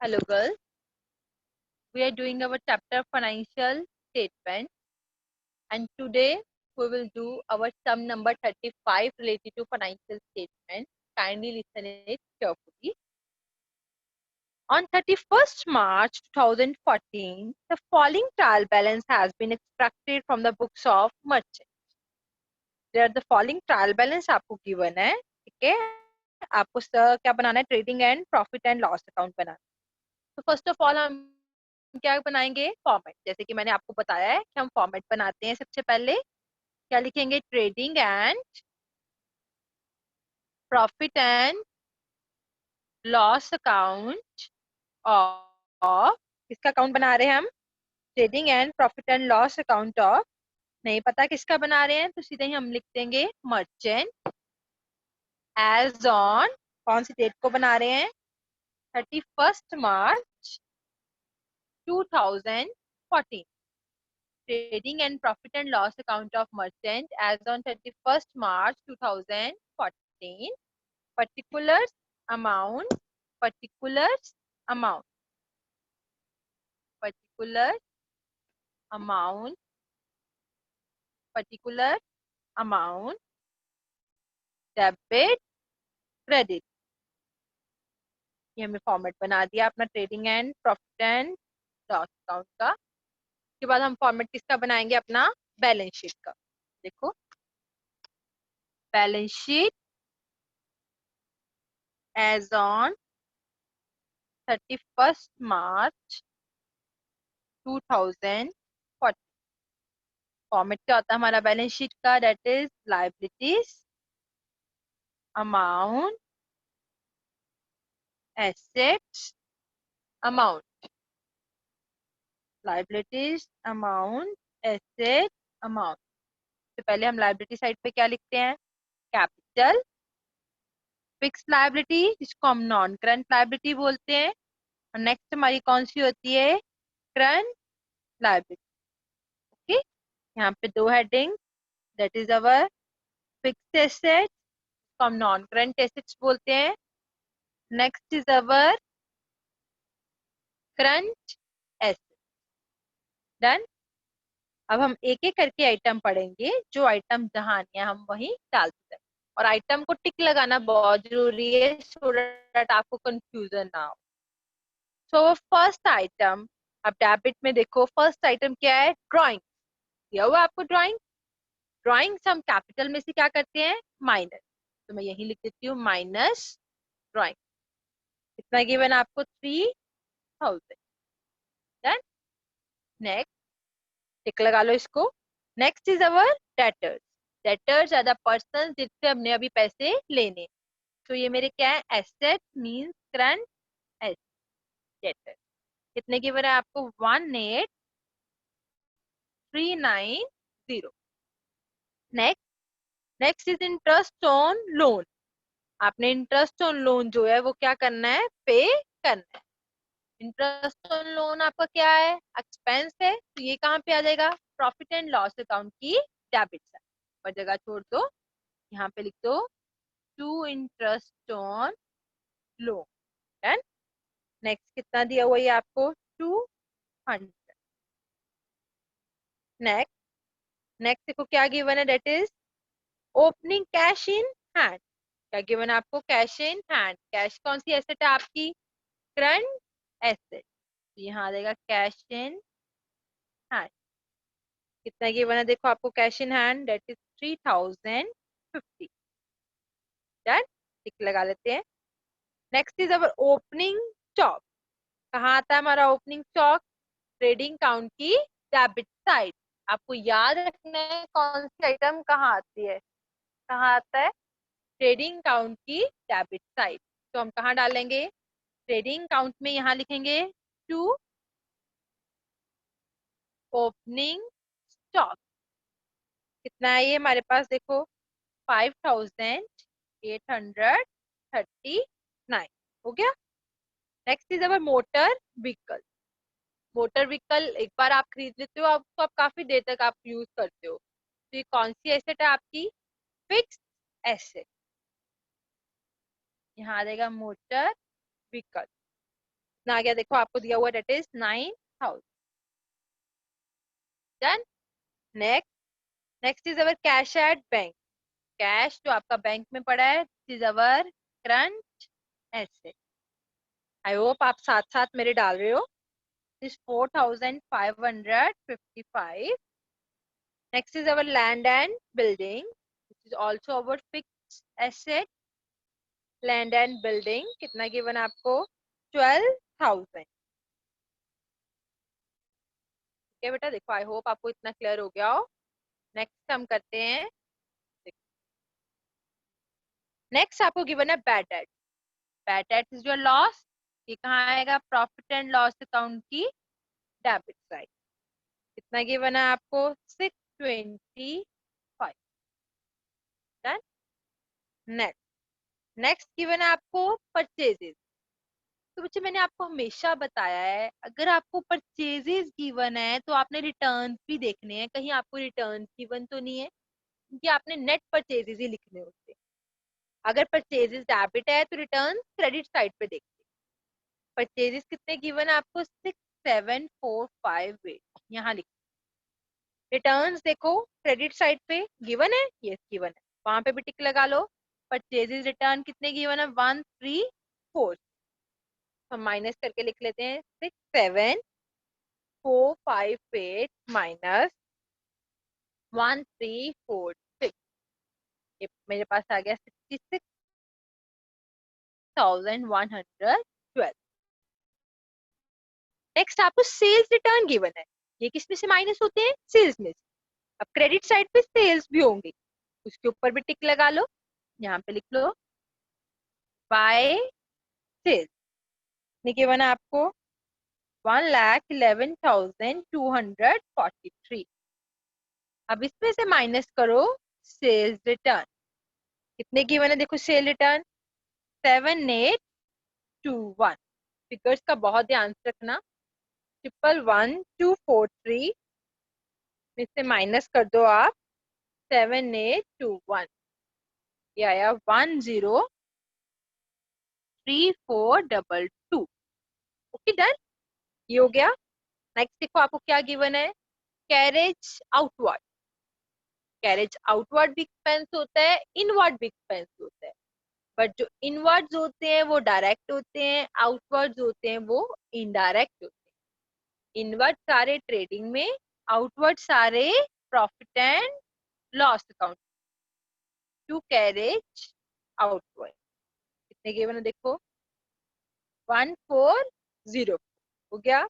Hello girls, we are doing our chapter financial statement and today we will do our sum number 35 related to financial statement. Kindly listen it carefully. On 31st March 2014, the following trial balance has been extracted from the books of merchant. There are the following trial balance आपको given है, ठीक है? आपको क्या बनाना है? Trading and profit and loss account बनाना है. तो फर्स्ट ऑफ ऑल हम क्या बनाएंगे? फॉर्मेट. जैसे कि मैंने आपको बताया है कि हम फॉर्मेट बनाते हैं. सबसे पहले क्या लिखेंगे? Trading and profit and loss account of. किसका अकाउंट बना रहे हैं हम? Trading and profit and loss account of. नहीं पता किसका बना रहे हैं तो सीधे ही हम लिख देंगे मर्चेंट एज ऑन. कौन सी डेट को बना रहे हैं? 31st March 2014. Trading and profit and loss account of merchant as on 31st March 2014. Particulars amount, particulars amount, particular amount, particular amount, debit credit. ये हमें फॉर्मेट बना दिया अपना trading and profit and loss account का. उसके बाद हम format किसका बनाएंगे? अपना बैलेंस शीट का. देखो balance sheet as on 31st March 2014. Format क्या होता है हमारा बैलेंस शीट का? That is liabilities amount, assets amount. Liabilities amount, asset amount. तो पहले हम लायबिलिटी साइड पे क्या लिखते हैं? कैपिटल, फिक्स लायबिलिटी जिसको हम नॉन करंट लायबिलिटी बोलते हैं. और नेक्स्ट हमारी कौन सी होती है? Current liability. ओके, यहाँ पे दो heading. That is our fixed asset, हम नॉन करंट एसेट्स बोलते हैं. Next is our current asset. Done. अब हम एक एक करके आइटम पढ़ेंगे. जो आइटम जहां है हम वहीं डालते हैं. और आइटम को टिक लगाना बहुत जरूरी है सो दैट आपको कंफ्यूजन ना हो. सो फर्स्ट आइटम, अब डेबिट में देखो फर्स्ट आइटम क्या है? ड्राइंग. दिया हुआ आपको ड्राइंग. ड्राइंग हम कैपिटल में से क्या करते हैं? माइनस. तो मैं यही लिख देती हूँ माइनस ड्राइंग. कितना गिवन आपको? 3000. डन. नेक्स्ट टिक लगा लो इसको. Next is our debtors. Debtors are the person जिससे हमने अभी पैसे लेने. तो ये मेरे क्या है? Asset means current asset. Debtor कितने गिवन है आपको? 18390. Next, next is interest on loan. आपने इंटरेस्ट ऑन लोन जो है वो क्या करना है? पे करना है. इंटरेस्ट ऑन लोन आपका क्या है? एक्सपेंस है. तो ये कहाँ पे आ जाएगा? प्रॉफिट एंड लॉस अकाउंट की डेबिट साइड पर जगह छोड़ दो. यहाँ पे लिख दो to interest on loan. Done. Next कितना दिया हुआ है आपको? 200. नेक्स्ट, नेक्स्ट देखो क्या गिवन है? Debt is opening cash in hand. क्या गिवन है आपको? Cash in hand. कैश कौन सी एसेट है आपकी? Current asset. यहाँ आ जाएगा कैश इन हैंड. कितना गिवन है देखो आपको? Cash in hand that is 3050. Done. Tick लगा लेते हैं. Next is our opening stock. कहाँ आता है हमारा ओपनिंग स्टॉक? ट्रेडिंग काउंट की डेबिट साइड. आपको याद रखना है कौन सी आइटम कहाँ आती है. कहाँ आता है? ट्रेडिंग काउंट की डेबिट साइड. तो हम कहाँ डालेंगे? ट्रेडिंग काउंट में यहाँ लिखेंगे टू ओपनिंग स्टॉक. कितना है ये हमारे पास? देखो 5839 हो गया. Next is our motor vehicle. Motor vehicle एक बार आप खरीद लेते हो आपको आप काफी देर तक आप यूज करते हो. तो ये कौन सी एसेट है आपकी? Fixed asset. यहाँ आ जाएगा मोटर व्हीकल. कितना आ गया देखो, आपको दिया हुआ debt is 9,000। Done. Next, next is our cash at bank. Cash जो आपका बैंक में पड़ा है, is our current asset. I hope आप साथ साथ मेरे डाल रहे हो। Is 4,555। Next is our land and building, which is also our fixed asset. Land and building कितना गिवन आपको, 12,000। ठीक है बेटा, देखो आई होप आपको इतना क्लियर हो गया हो। नेक्स्ट हम करते हैं, नेक्स्ट आपको गिवन है bad debt. Bad debt is your loss. ये कहाँ आएगा, प्रॉफिट एंड लॉस अकाउंट की डेबिट साइड। कितना गिवन है आपको, 625। डन। नेक्स्ट, नेक्स्ट गिवन है आपको परचेजेस। तो बच्चे मैंने आपको हमेशा बताया है, अगर आपको परचेजेस गिवन है तो आपने रिटर्न भी देखने हैं, कहीं आपको रिटर्न गिवन तो नहीं है, क्योंकि आपने नेट परचेजेस ही लिखने होते हैं। अगर परचेजेस डेबिट है तो रिटर्न क्रेडिट साइड पे देखते हैं। परचेजेस कितने गिवन है आपको, 6,745 यहाँ लिख। रिटर्न्स देखो क्रेडिट साइड पे गिवन है, यस गिवन है, वहां पे भी टिक लगा लो। परचेजेस रिटर्न कितने गिवन है, 134। हम माइनस करके लिख लेते हैं, 6,745 माइनस 1,346। ये मेरे पास आ गया 66,112। नेक्स्ट आपको सेल्स रिटर्न गिवन है। ये किस में से माइनस होते हैं, सेल्स में से। अब क्रेडिट साइड पे सेल्स भी होंगे, उसके ऊपर भी टिक लगा लो। यहाँ पे लिख लो बाय सेल्स। गिवन है आपको 1,11,243। अब इसमें से माइनस करो सेल्स रिटर्न। कितने गिवन है देखो, सेल रिटर्न 7,821। फिगर्स का बहुत ध्यान से रखना। 1,11,243 में से माइनस कर दो आप 7,821। ये आया 1,03422। ओके डन, ये हो गया। नेक्स्ट देखो आपको क्या गिवन है, कैरेज आउटवर्ड। कैरेज आउटवर्ड भी एक्सपेंस होता है, इनवर्ड भी एक्सपेंस होता है। बट जो इनवर्ड्स होते हैं वो डायरेक्ट होते हैं, आउटवर्ड्स होते हैं वो इनडायरेक्ट होते हैं। इनवर्ड सारे ट्रेडिंग में, आउटवर्ड सारे profit and loss account. To carriage outward कितने गिवन है देखो, 1,404 हो गया।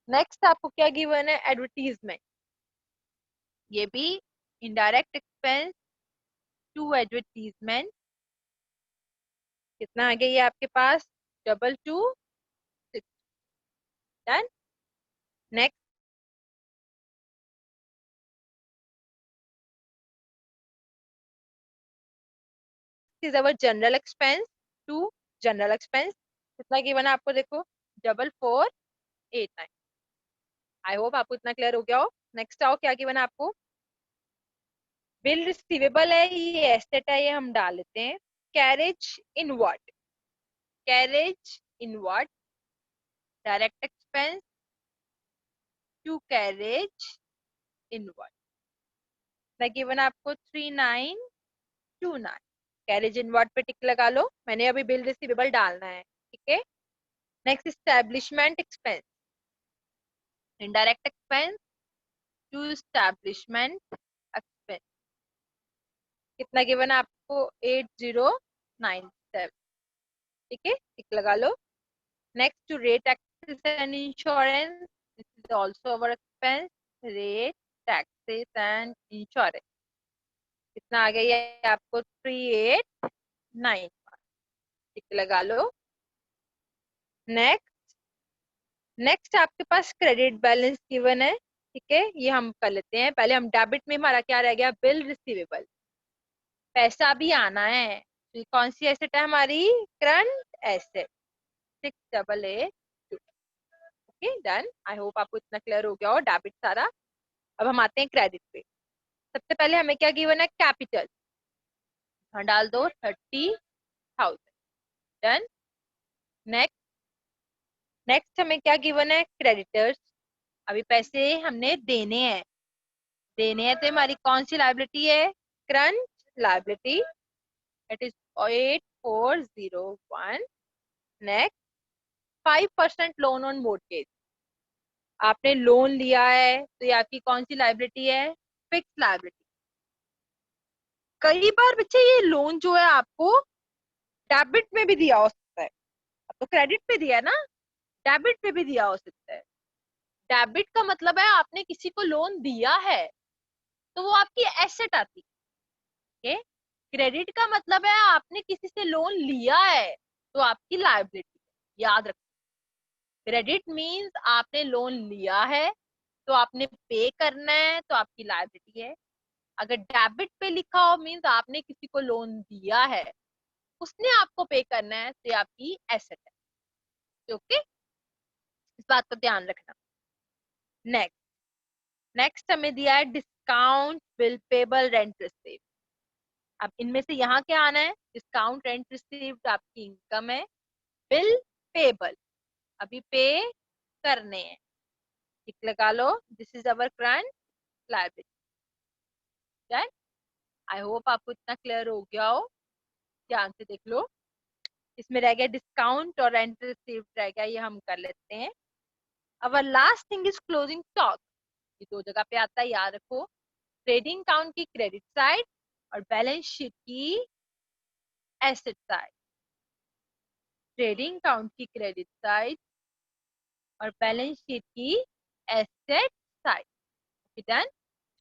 नेक्स्ट आपको क्या गिवन है, एडवर्टीजमेंट। ये भी इनडायरेक्ट एक्सपेंस। टू एडवर्टीजमेंट कितना आ गया ये आपके पास, 2,260। Done. Next is our general expense. To general expense कितना गिवन है आपको देखो, 4,489। आई होप आपको इतना क्लियर हो गया हो। नेक्स्ट आओ, क्या गिवन है आपको, बिल रिसीवेबल है, ये एसेट है, ये हम डाल लेते हैं। Carriage inward, carriage inward direct expense to carriage inward. Given आपको 3,929। कैरेज इनवर्ड पे टिक लगा लो, मैंने अभी बिल रिसीवेबल डालना है। ठीक है। Next establishment expense, indirect expense to establishment expense. कितना गिवन है आपको, 8,097। ठीक है, टिक लगा लो। Next to rate taxes and insurance, this is also our expense. Rate taxes and insurance कितना आ गया ये आपको, 3,891। टिक लगा लो। नेक्स्ट, नेक्स्ट आपके पास क्रेडिट बैलेंस गिवन है। ठीक है, ये हम कर लेते हैं। पहले हम डेबिट में, हमारा क्या रह गया, बिल रिसीवेबल। पैसा भी आना है, तो ये कौन सी एसेट है हमारी, करंट एसेट। 6,882। ओके डन, आई होप आपको इतना क्लियर हो गया हो डेबिट सारा। अब हम आते हैं क्रेडिट पे। सबसे पहले हमें क्या गिवन है, कैपिटल। हाँ डाल दो 30,000। डन। नेक्स्ट, नेक्स्ट हमें क्या गिवन है, क्रेडिटर्स। अभी पैसे हमने देने हैं तो हमारी कौन सी लाइबिलिटी है, current liability, it is 8401। Next 5% loan on mortgage, आपने लोन लिया है तो ये आपकी कौन सी लाइबिलिटी है, फिक्स लाइबिलिटी। कई बार बच्चे ये लोन जो है आपको डेबिट में भी दिया हो सकता है, अब तो क्रेडिट पे दिया है ना, डेबिट पे भी दिया हो सकता है। डेबिट का मतलब है आपने किसी को लोन दिया है तो वो आपकी एसेट आती है। क्रेडिट का मतलब है आपने किसी से लोन लिया है तो आपकी लायबिलिटी, याद रखो। क्रेडिट मींस आपने लोन लिया है तो आपने पे करना है तो आपकी लायबिलिटी है। अगर डेबिट पे लिखा हो मींस आपने किसी को लोन दिया है, उसने आपको पे करना है तो ये आपकी एसेट है। ओके, इस बात का ध्यान रखना। नेक्स्ट नेक्स्ट हमें दिया है discount, bill payable, rent receive. अब इनमें से यहाँ क्या आना है, डिस्काउंट, रेंट रिसीव्ड आपकी इनकम है, बिल पेबल अभी पे करने हैं, टिक लगा लो, this is our current liability. I hope आपको इतना क्लियर हो गया हो, ध्यान से देख लो। इसमें रह गया डिस्काउंट और रेंट रिसीव्ड रह गया, ये हम कर लेते हैं। Our last thing is closing stock, ये दो जगह पे आता है, याद रखो। ट्रेडिंग अकाउंट की क्रेडिट साइड और बैलेंस शीट की एसेट साइड। ट्रेडिंग अकाउंट की क्रेडिट साइड और बैलेंस शीट की एसेट साइड। डन,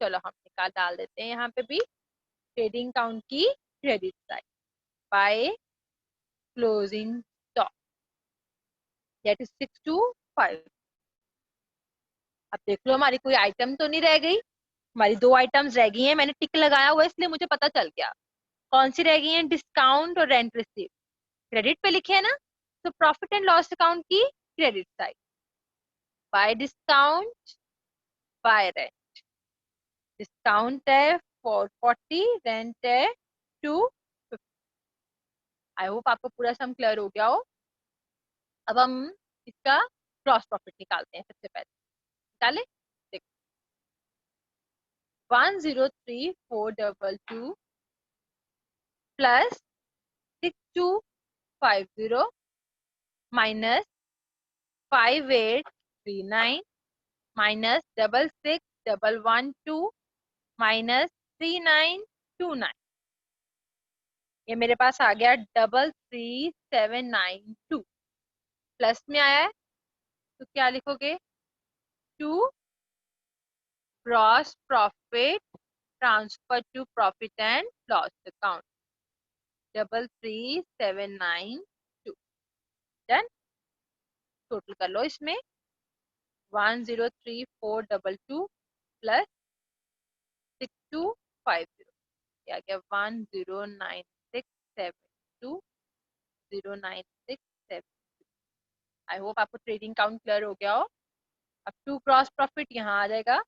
चलो हम निकाल डाल देते हैं यहाँ पे भी ट्रेडिंग अकाउंट की credit side by closing stock, that is 625। अब देख लो हमारी कोई आइटम तो नहीं रह गई, हमारी दो आइटम्स रह गई हैं, मैंने टिक लगाया हुआ इसलिए मुझे पता चल गया कौन सी रह गई हैं, डिस्काउंट और रेंट रिसीव। क्रेडिट पे लिखे है ना, तो प्रॉफिट एंड लॉस अकाउंट की credit side by discount bye rent. Discount है 440, रेंट है 250। आई होप आपको पूरा सम क्लियर हो गया हो। अब हम इसका ग्रॉस प्रॉफिट निकालते हैं, सबसे पहले निकाले। देखो 103,422 प्लस 6250 माइनस 5839 माइनस 66,112 माइनस 3929, ये मेरे पास आ गया 33,792। प्लस में आया है तो क्या लिखोगे, to gross profit transfer to profit and loss account 33,792। Done, total कर लो इसमें 103,422 प्लस 6250, क्या गया 109,672 आई होप आपको ट्रेडिंग काउंट क्लियर हो गया हो। अब टू ग्रॉस प्रॉफिट यहाँ आ जाएगा,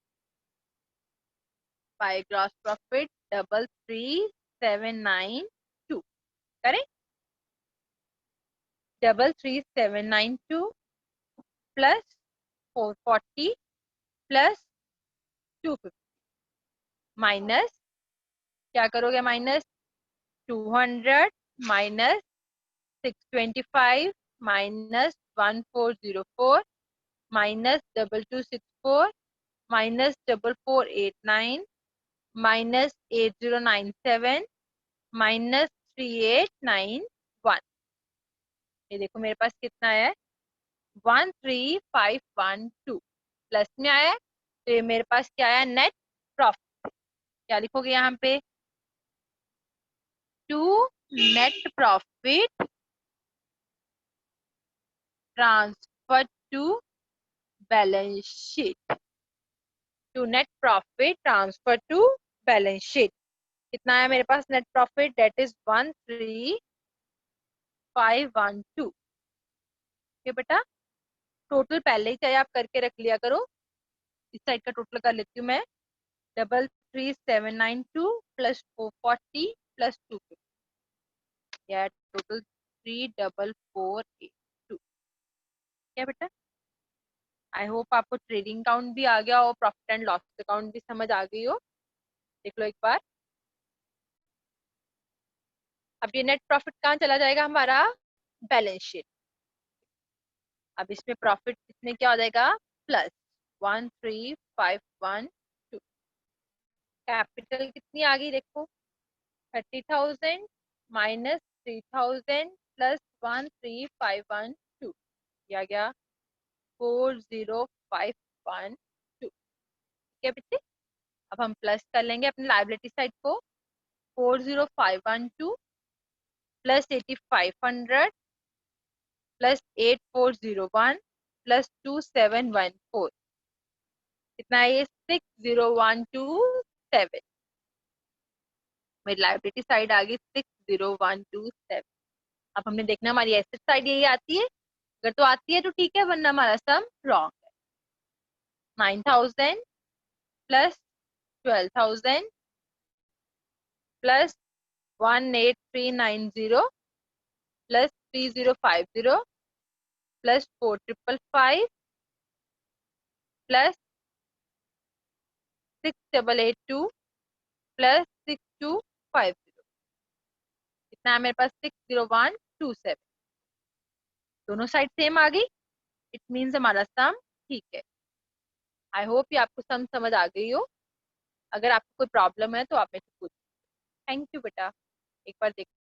बाय ग्रॉस प्रॉफिट 33,792 करें, 33,792 प्लस 440 प्लस 250 माइनस, क्या करोगे minus 200 minus 625 minus 1404 minus 2264 minus 4489 minus 8097 minus 3891। ये देखो मेरे पास कितना है 13512। प्लस में आया है तो ये मेरे पास क्या आया, नेट प्रॉफिट। क्या लिखोगे यहाँ पे, to net profit transfer to balance sheet, to net profit transfer to balance sheet. कितना है मेरे पास net profit, that is 13512। Okay बेटा, टोटल पहले ही चाहे आप करके रख लिया करो, इस साइड का टोटल कर लेती हूँ मैं, 33,792 प्लस 440 प्लस 250, या टोटल 34482। क्या बेटा? आई होप आपको ट्रेडिंग अकाउंट भी आ गया हो, प्रॉफिट एंड लॉस अकाउंट भी समझ आ गई हो। देख लो एक बार। अब ये नेट प्रॉफिट कहाँ चला जाएगा हमारा? Balance sheet. अब इसमें प्रॉफिट इसमें क्या हो जाएगा? प्लस 13,512। कैपिटल कितनी आ गई देखो, 30,000 माइनस 3,000 प्लस 13,512 किया गया 40,512। ठीक है बच्चे। अब हम प्लस कर लेंगे अपने लाइबिलिटी साइड को। 40,512 प्लस 8,500 प्लस 8,401 प्लस 2,714। कितना है ये? 60,127। मेरी लाइबिलिटी साइड आ गई 60,127। अब हमने देखना हमारी एसेट साइड यही आती है। अगर तो आती है तो ठीक है, वरना हमारा सम रॉन्ग है। 9,000 plus 12,000 plus 18390 plus 3050 plus 4555 plus 6882 plus 6250। कितना है मेरे पास? 60127। दोनों साइड सेम आ गई, इट मीन्स हमारा सम ठीक है। आई होप ये आपको सम समझ आ गई हो। अगर आपको कोई प्रॉब्लम है तो आप मेरे से पूछ। थैंक यू बेटा। एक बार देख